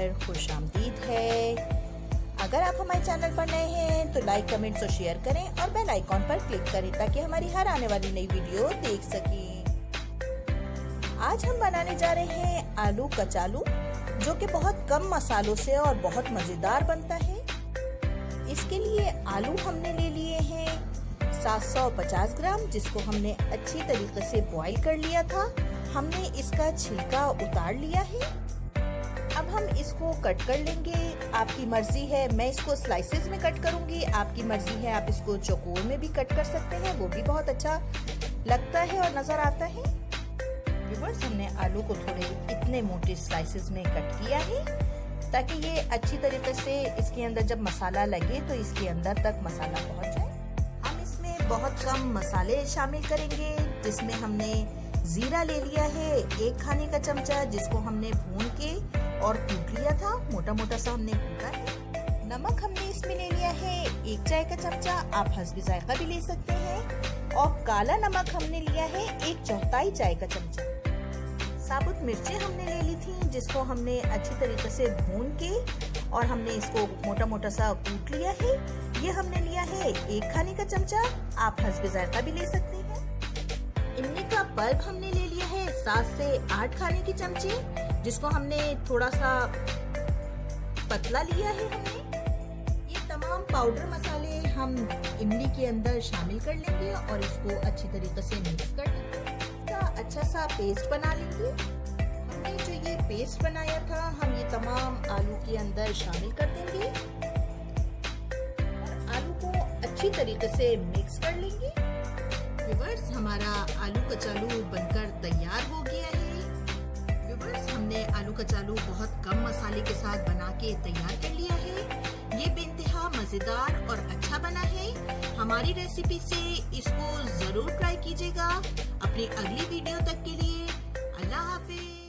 पर खुशामदीद है। अगर आप हमारे चैनल पर नए हैं तो लाइक, कमेंट्स और शेयर करें और बेल आइकॉन पर क्लिक करें ताकि हमारी हर आने वाली नई वीडियो देख सकें। आज हम बनाने जा रहे हैं आलू कचालू, जो कि बहुत कम मसालों से और बहुत मज़ेदार बनता है। इसके लिए आलू हमने ले लिए हैं 750 ग्राम, जिसको हमने अच्छी तरीके से बॉईल कर लिया था। हमने इसका छिलका उतार लिया है। अब हम इसको कट कर लेंगे। आपकी मर्जी है, मैं इसको स्लाइसेस में कट करूंगी। आपकी मर्जी है, आप इसको चौकोर में भी कट कर सकते हैं, वो भी बहुत अच्छा लगता है और नजर आता है। व्यूअर्स, हमने आलू को थोड़े इतने मोटे स्लाइसेस में कट किया है ताकि ये अच्छी तरीके से इसके अंदर जब मसाला लगे तो इसके अंदर तक मसाला पहुंच जाए। हम इसमें बहुत कम मसाले शामिल करेंगे, जिसमें हमने जीरा ले लिया है 1 खाने का चमचा, जिसको हमने भून के और कूट लिया था। मोटा मोटा सा हमने कूटा है। नमक हमने इसमें ले लिया है 1 चाय का चमचा, आप हस्बे जायका भी ले सकते हैं। और काला नमक हमने लिया है 1/4 चाय का चमचा। साबुत मिर्चें हमने ले ली थी, जिसको हमने अच्छी तरीके से भून के और हमने इसको मोटा मोटा सा कूट लिया है। ये हमने लिया है 1 खाने का चमचा, आप हस्बे जायका भी ले सकते हैं। इमली का पल्प हमने ले लिया है 7 से 8 खाने के चमचे, जिसको हमने थोड़ा सा पतला लिया है। हमने ये तमाम पाउडर मसाले हम इमली के अंदर शामिल कर लेंगे और इसको अच्छी तरीके से मिक्स कर लेंगे। इसका अच्छा सा पेस्ट बना लेंगे। हमने जो ये पेस्ट बनाया था, हम ये तमाम आलू के अंदर शामिल कर देंगे और आलू को अच्छी तरीके से मिक्स कर लेंगे। व्यूअर्स, हमारा आलू कचालू बनकर तैयार हो गया है। व्यूअर्स, हमने आलू कचालू बहुत कम मसाले के साथ बना के तैयार कर लिया है। ये बेइंतहा मजेदार और अच्छा बना है। हमारी रेसिपी से इसको जरूर ट्राई कीजिएगा। अपनी अगली वीडियो तक के लिए अल्लाह हाफिज।